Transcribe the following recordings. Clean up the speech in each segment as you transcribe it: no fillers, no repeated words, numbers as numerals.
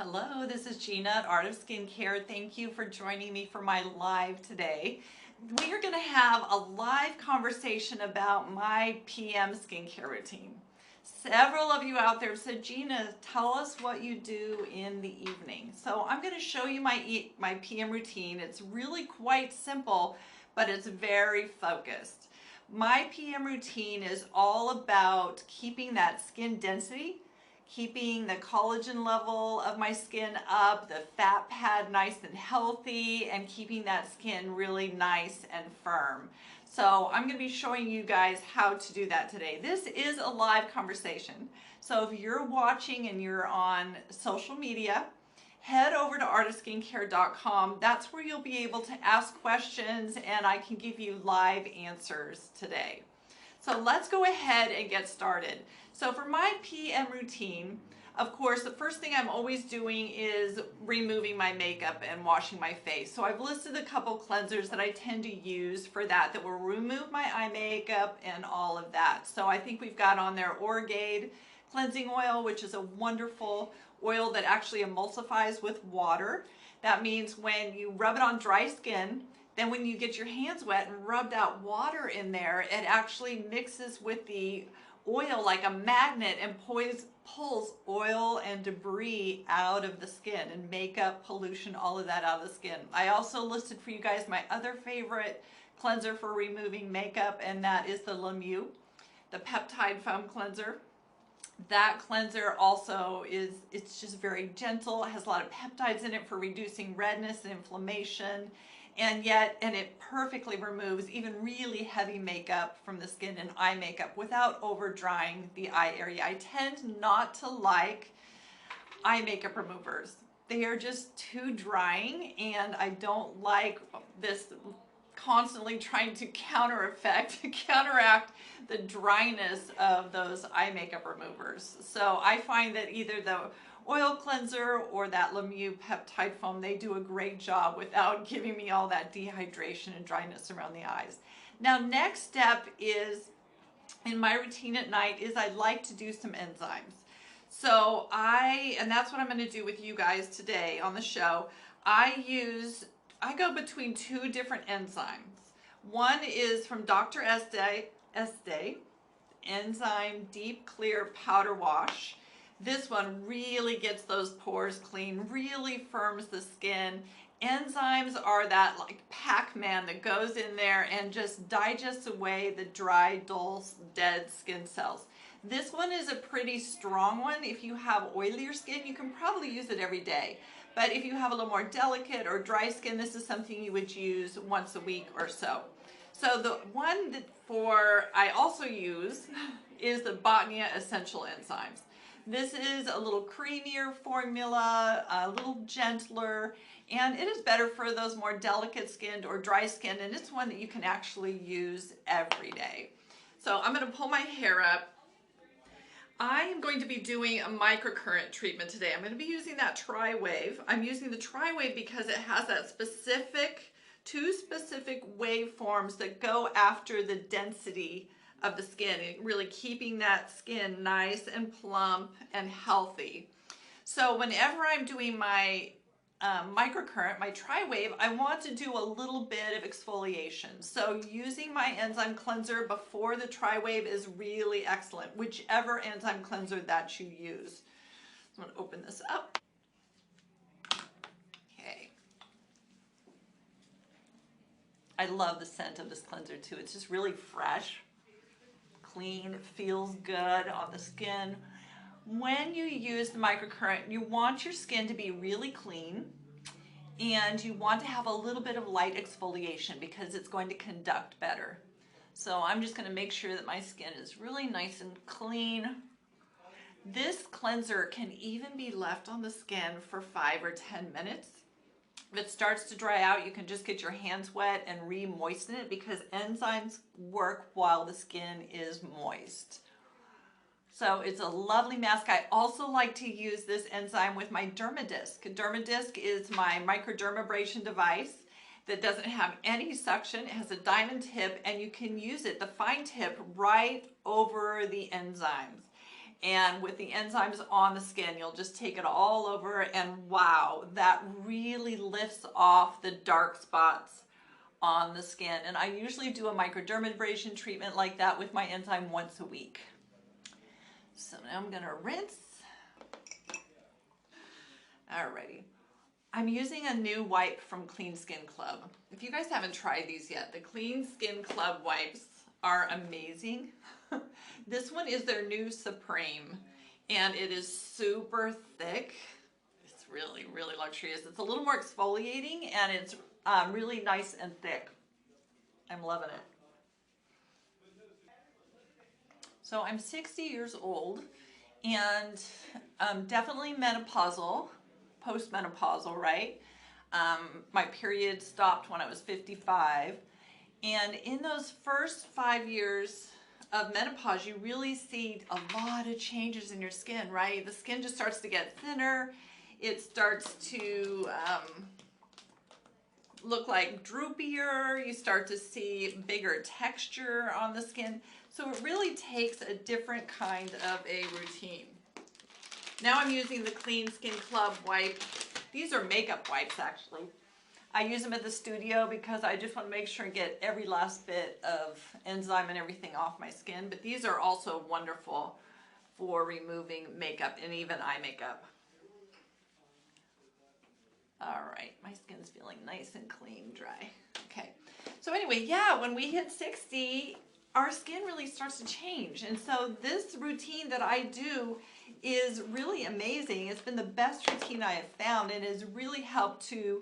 Hello, this is Jeana at Art of Skincare. Thank you for joining me for my live today. We are going to have a live conversation about my PM skincare routine. Several of you out there said, Jeana, tell us what you do in the evening. So I'm going to show you my PM routine. It's really quite simple, but it's very focused. My PM routine is all about keeping that skin density, keeping the collagen level of my skin up, the fat pad nice and healthy, and keeping that skin really nice and firm. So I'm going to be showing you guys how to do that today. This is a live conversation. So if you're watching and you're on social media, head over to artofskincare.com. That's where you'll be able to ask questions and I can give you live answers today. So let's go ahead and get started. So for my PM routine, of course, the first thing I'm always doing is removing my makeup and washing my face. So I've listed a couple cleansers that I tend to use for that will remove my eye makeup and all of that. So I think we've got on there Orgade cleansing oil, which is a wonderful oil that actually emulsifies with water. That means when you rub it on dry skin, then when you get your hands wet and rub that water in there, it actually mixes with the oil like a magnet and pulls oil and debris out of the skin and makeup, pollution, all of that out of the skin. I also listed for you guys my other favorite cleanser for removing makeup, and that is the Lemieux, the peptide foam cleanser. That cleanser also it's just very gentle. It has a lot of peptides in it for reducing redness and inflammation. And it perfectly removes even really heavy makeup from the skin and eye makeup without over drying the eye area. I tend not to like eye makeup removers. They are just too drying, and I don't like this constantly trying to counteract the dryness of those eye makeup removers. So I find that either the oil cleanser or that Lemieux peptide foam, they do a great job without giving me all that dehydration and dryness around the eyes. Now, next step is in my routine at night is I'd like to do some enzymes. So and that's what I'm going to do with you guys today on the show. I go between two different enzymes. One is from Dr. Estee Enzyme Deep Clear Powder Wash. This one really gets those pores clean, really firms the skin. Enzymes are that like Pac-Man that goes in there and just digests away the dry, dull, dead skin cells. This one is a pretty strong one. If you have oilier skin, you can probably use it every day. But if you have a little more delicate or dry skin, this is something you would use once a week or so. So the one I also use is the Botnia Essential Enzymes. This is a little creamier formula, a little gentler, and it is better for those more delicate skinned or dry skinned, and it's one that you can actually use every day. So I'm going to pull my hair up. I am going to be doing a microcurrent treatment today. I'm going to be using that TriWave. I'm using the TriWave because it has that two specific waveforms that go after the density of the skin, really keeping that skin nice and plump and healthy. So whenever I'm doing my microcurrent, my TriWave, I want to do a little bit of exfoliation. So using my enzyme cleanser before the TriWave is really excellent, whichever enzyme cleanser that you use. So I'm going to open this up. Okay. I love the scent of this cleanser too. It's just really fresh, clean, it feels good on the skin. When you use the microcurrent, you want your skin to be really clean, and you want to have a little bit of light exfoliation because it's going to conduct better. So I'm just going to make sure that my skin is really nice and clean. This cleanser can even be left on the skin for 5 or 10 minutes. If it starts to dry out, you can just get your hands wet and re-moisten it because enzymes work while the skin is moist. So it's a lovely mask. I also like to use this enzyme with my Dermadisc. Dermadisc is my microdermabrasion device that doesn't have any suction. It has a diamond tip, and you can use it, the fine tip, right over the enzymes. And with the enzymes on the skin, you'll just take it all over, and wow, that really lifts off the dark spots on the skin. And I usually do a microdermabrasion treatment like that with my enzyme once a week. So now I'm gonna rinse. Alrighty. I'm using a new wipe from Clean Skin Club. If you guys haven't tried these yet, the Clean Skin Club wipes are amazing. This one is their new Supreme, and it is super thick. It's really, really luxurious. It's a little more exfoliating, and it's really nice and thick. I'm loving it. So I'm 60 years old, and definitely menopausal, postmenopausal, right? My period stopped when I was 55. And in those first 5 years of menopause, you really see a lot of changes in your skin, right? The skin just starts to get thinner. It starts to look like droopier. You start to see bigger texture on the skin. So it really takes a different kind of a routine. Now I'm using the Clean Skin Club wipe. These are makeup wipes, actually. I use them at the studio because I just want to make sure and get every last bit of enzyme and everything off my skin. But these are also wonderful for removing makeup and even eye makeup. All right, my skin's feeling nice and clean, dry. Okay, so anyway, yeah, when we hit 60, our skin really starts to change. And so this routine that I do is really amazing. It's been the best routine I have found, and has really helped to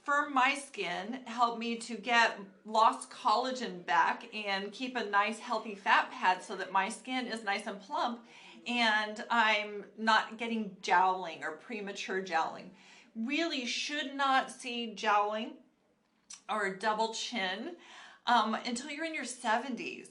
firm my skin, help me to get lost collagen back, and keep a nice healthy fat pad so that my skin is nice and plump, and I'm not getting jowling or premature jowling. Really should not see jowling or double chin until you're in your 70s.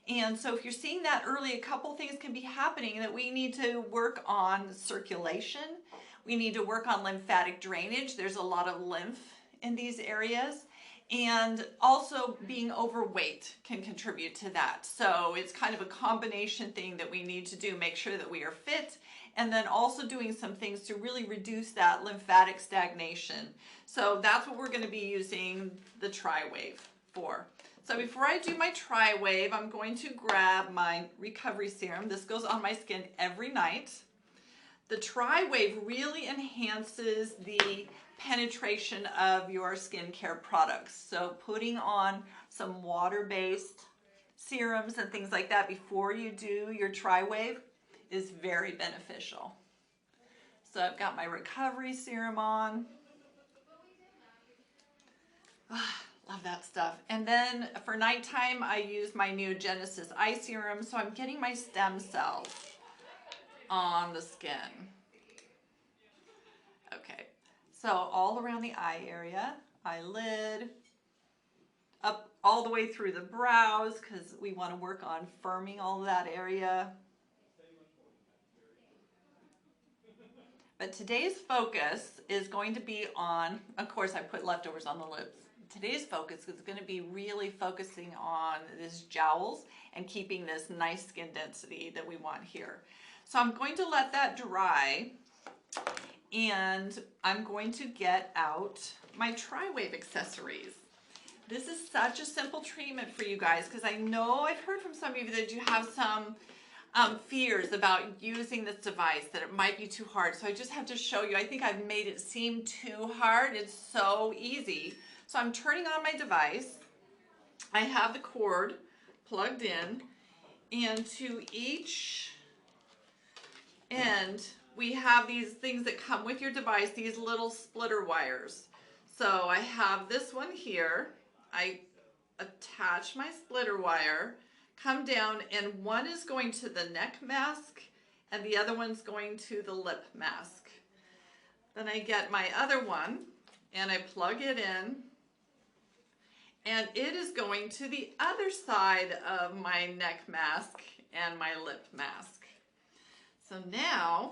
And so if you're seeing that early, a couple things can be happening that we need to work on: circulation. We need to work on lymphatic drainage. There's a lot of lymph in these areas. And also being overweight can contribute to that. So it's kind of a combination thing that we need to do. Make sure that we are fit, and then also doing some things to really reduce that lymphatic stagnation. So that's what we're going to be using the TriWave for. So before I do my TriWave, I'm going to grab my recovery serum. This goes on my skin every night. The TriWave really enhances the penetration of your skincare products. So putting on some water-based serums and things like that before you do your TriWave is very beneficial. So I've got my recovery serum on. Love that stuff. And then for nighttime, I use my new Genesis eye serum. So I'm getting my stem cells on the skin. Okay, so all around the eye area, eyelid, up all the way through the brows, because we want to work on firming all of that area. But today's focus is going to be on, of course I put leftovers on the lips. Today's focus is going to be really focusing on this jowls and keeping this nice skin density that we want here. So I'm going to let that dry, and I'm going to get out my TriWave Accessories. This is such a simple treatment for you guys, because I know I've heard from some of you that you have some fears about using this device, that it might be too hard. So I just have to show you. I think I've made it seem too hard. It's so easy. So I'm turning on my device. I have the cord plugged in, and to each end we have these things that come with your device, these little splitter wires. So I have this one here. I attach my splitter wire, come down, and one is going to the neck mask and the other one's going to the lip mask. Then I get my other one and I plug it in, and it is going to the other side of my neck mask and my lip mask. So now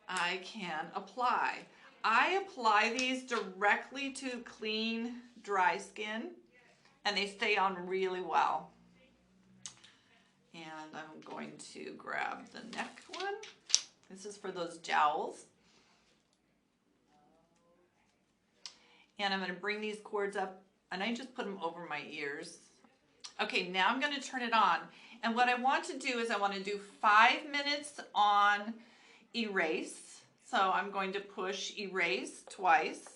I can apply. I apply these directly to clean, dry skin, and they stay on really well. And I'm going to grab the neck one. This is for those jowls. And I'm going to bring these cords up, and I just put them over my ears. Okay, now I'm going to turn it on. And what I want to do is I want to do 5 minutes on erase. So I'm going to push erase twice,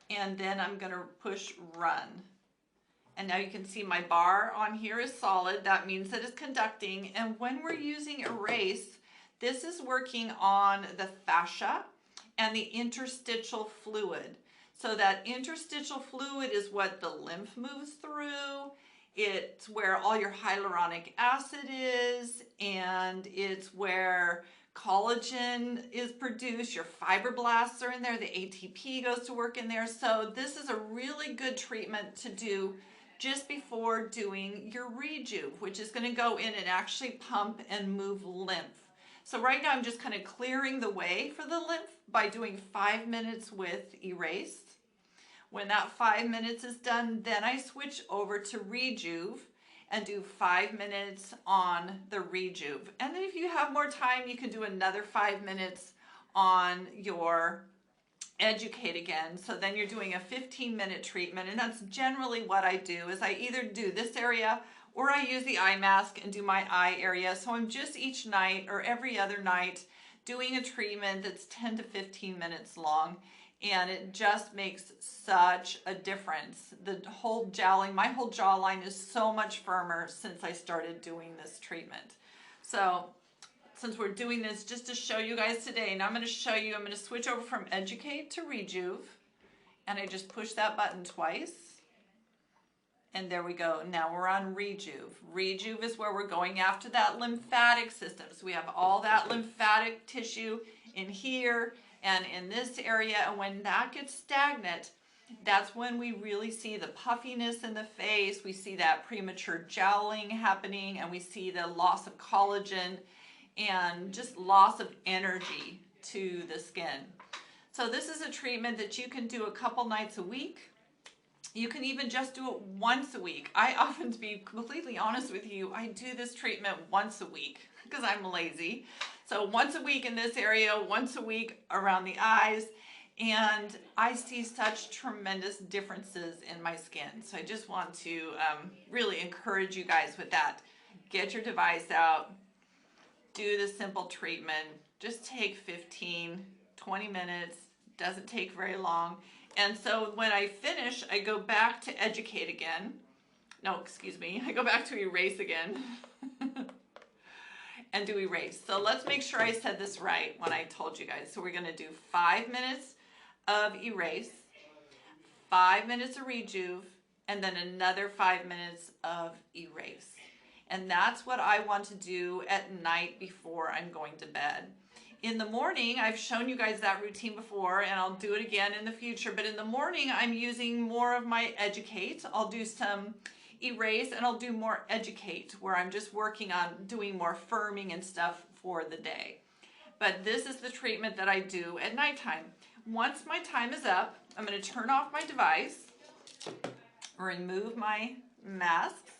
and then I'm going to push run. And now you can see my bar on here is solid. That means that it's conducting. And when we're using erase, this is working on the fascia and the interstitial fluid. So that interstitial fluid is what the lymph moves through. It's where all your hyaluronic acid is, and it's where collagen is produced. Your fibroblasts are in there. The ATP goes to work in there. So this is a really good treatment to do just before doing your rejuve, which is going to go in and actually pump and move lymph. So right now I'm just kind of clearing the way for the lymph by doing 5 minutes with erase. When that 5 minutes is done, then I switch over to rejuve and do 5 minutes on the rejuve. And then if you have more time, you can do another 5 minutes on your educate again. So then you're doing a 15-minute treatment, and that's generally what I do is I either do this area or I use the eye mask and do my eye area. So I'm just each night or every other night doing a treatment that's 10 to 15 minutes long. And it just makes such a difference. The whole jowling, my whole jawline is so much firmer since I started doing this treatment. So since we're doing this just to show you guys today, now I'm going to show you, I'm going to switch over from educate to rejuve. And I just push that button twice. And there we go. Now we're on rejuve. Rejuve is where we're going after that lymphatic system. So we have all that lymphatic tissue in here and in this area, and when that gets stagnant, that's when we really see the puffiness in the face, we see that premature jowling happening, and we see the loss of collagen and just loss of energy to the skin. So this is a treatment that you can do a couple nights a week. You can even just do it once a week. I often, to be completely honest with you, I do this treatment once a week because I'm lazy. So once a week in this area, once a week around the eyes, and I see such tremendous differences in my skin. So I just want to really encourage you guys with that. Get your device out, do the simple treatment, just take 15, 20 minutes, doesn't take very long. And so when I finish, I go back to educate again. No, excuse me, I go back to erase again. And do erase. So let's make sure I said this right when I told you guys. So we're going to do 5 minutes of erase, 5 minutes of rejuve, and then another 5 minutes of erase. And that's what I want to do at night before I'm going to bed. In the morning, I've shown you guys that routine before, and I'll do it again in the future. But in the morning, I'm using more of my educate. I'll do some erase, and I'll do more educate, where I'm just working on doing more firming and stuff for the day. But this is the treatment that I do at nighttime. Once my time is up, I'm going to turn off my device, remove my masks,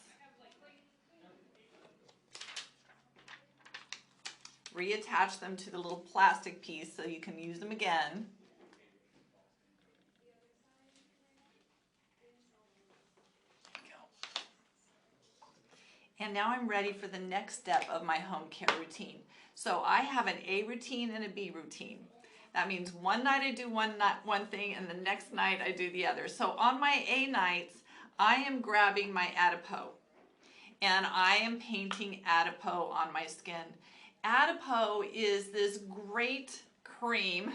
reattach them to the little plastic piece so you can use them again. And now I'm ready for the next step of my home care routine. So I have an A routine and a B routine. That means one night I do one thing and the next night I do the other. So on my A nights, I am grabbing my Adipeau and I am painting Adipeau on my skin. Adipeau is this great cream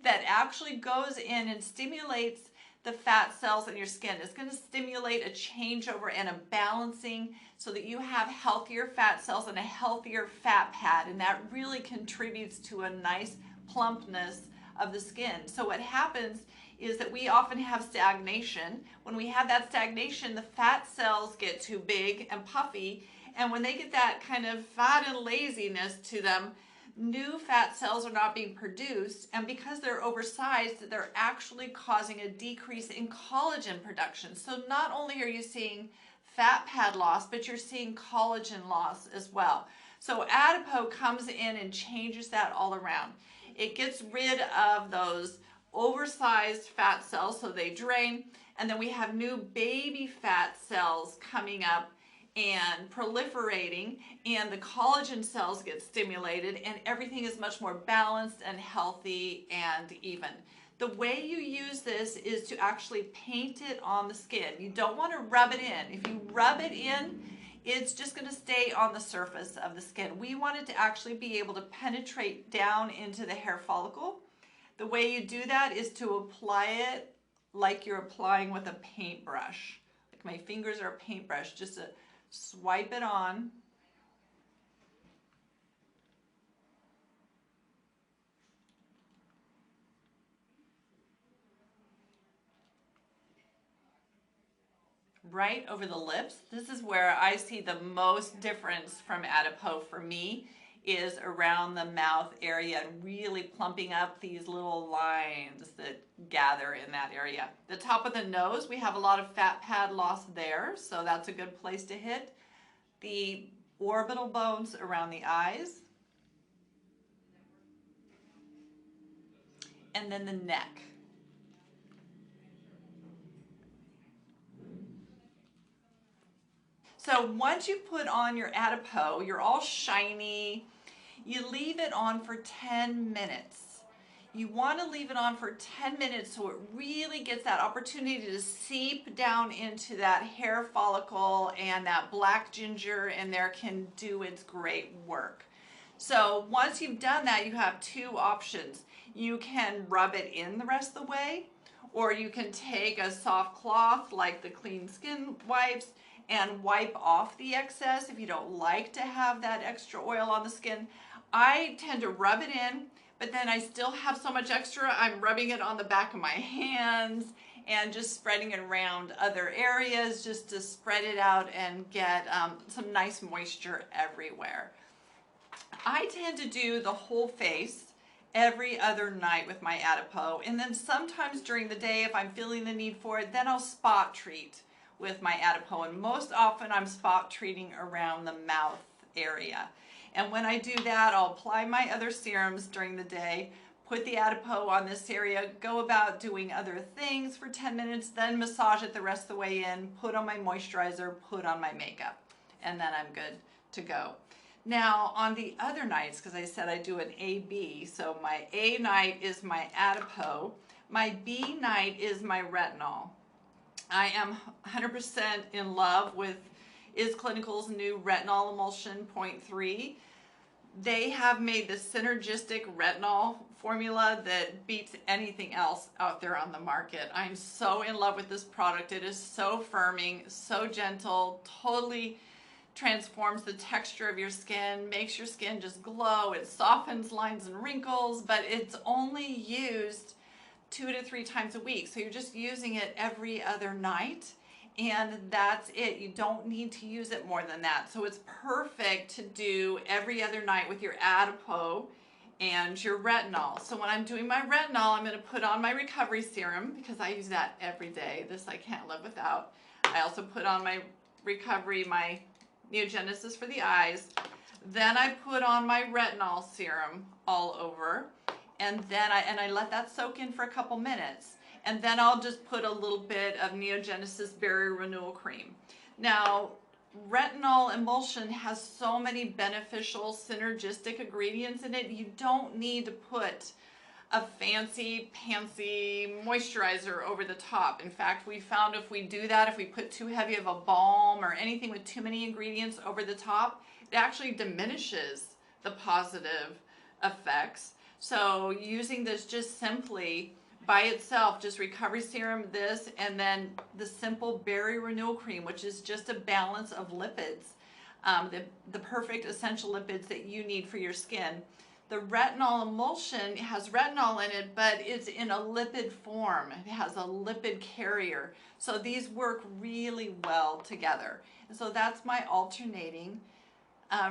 that actually goes in and stimulates the fat cells in your skin. It's going to stimulate a changeover and a balancing so that you have healthier fat cells and a healthier fat pad, and that really contributes to a nice plumpness of the skin. So what happens is that we often have stagnation. When we have that stagnation, the fat cells get too big and puffy, and when they get that kind of fat and laziness to them, new fat cells are not being produced, and because they're oversized, they're actually causing a decrease in collagen production. So not only are you seeing fat pad loss, but you're seeing collagen loss as well. So Adipeau comes in and changes that all around. It gets rid of those oversized fat cells, so they drain, and then we have new baby fat cells coming up and proliferating, and the collagen cells get stimulated, and everything is much more balanced and healthy and even. The way you use this is to actually paint it on the skin. You don't want to rub it in. If you rub it in, it's just going to stay on the surface of the skin. We want it to actually be able to penetrate down into the hair follicle. The way you do that is to apply it like you're applying with a paintbrush. Like my fingers are a paintbrush, just to swipe it on. Right over the lips. This is where I see the most difference from Adipeau for me, is around the mouth area and really plumping up these little lines that gather in that area. The top of the nose, we have a lot of fat pad loss there, so that's a good place to hit. The orbital bones around the eyes, and then the neck. So once you put on your Adipeau, you're all shiny, you leave it on for 10 minutes. You want to leave it on for 10 minutes so it really gets that opportunity to seep down into that hair follicle, and that black ginger in there can do its great work. So once you've done that, you have two options. You can rub it in the rest of the way, or you can take a soft cloth like the clean skin wipes and wipe off the excess if you don't like to have that extra oil on the skin. I tend to rub it in, but then I still have so much extra, I'm rubbing it on the back of my hands and just spreading it around other areas just to spread it out and get some nice moisture everywhere. I tend to do the whole face every other night with my Adipeau, and then sometimes during the day, if I'm feeling the need for it, then I'll spot treat with my Adipeau, and most often I'm spot treating around the mouth area. And when I do that, I'll apply my other serums during the day, put the Adipeau on this area, go about doing other things for 10 minutes, then massage it the rest of the way in, put on my moisturizer, put on my makeup, and then I'm good to go. Now on the other nights, because I said I do an A-B, so my A night is my Adipeau, my B night is my Retinol. I am 100% in love with Is Clinical's new Retinol Emulsion 0.3. They have made the synergistic retinol formula that beats anything else out there on the market. I'm so in love with this product. It is so firming, so gentle, totally transforms the texture of your skin, makes your skin just glow. It softens lines and wrinkles, but it's only used 2 to 3 times a week. So you're just using it every other night, and that's it. You don't need to use it more than that. So it's perfect to do every other night with your Adipeau and your Retinol. So when I'm doing my Retinol, I'm going to put on my recovery serum because I use that every day. This I can't live without. I also put on my recovery, my Neogenesis for the eyes. Then I put on my Retinol serum all over. And then I let that soak in for a couple minutes. And then I'll just put a little bit of Neogenesis Barrier Renewal Cream. Now, retinol emulsion has so many beneficial synergistic ingredients in it. You don't need to put a fancy moisturizer over the top. In fact, we found if we do that, if we put too heavy of a balm or anything with too many ingredients over the top, it actually diminishes the positive effects. So using this just simply by itself, just recovery serum, this, and then the simple berry renewal cream, which is just a balance of lipids, the perfect essential lipids that you need for your skin. The retinol emulsion has retinol in it, but it's in a lipid form. It has a lipid carrier. So these work really well together. And so that's my alternating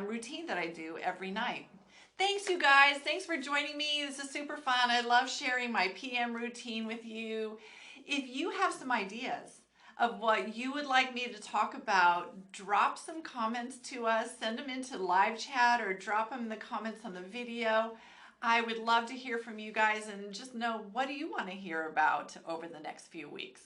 routine that I do every night. Thanks, you guys. Thanks for joining me. This is super fun. I love sharing my PM routine with you. If you have some ideas of what you would like me to talk about, drop some comments to us, send them into live chat or drop them in the comments on the video. I would love to hear from you guys and just know, what do you want to hear about over the next few weeks?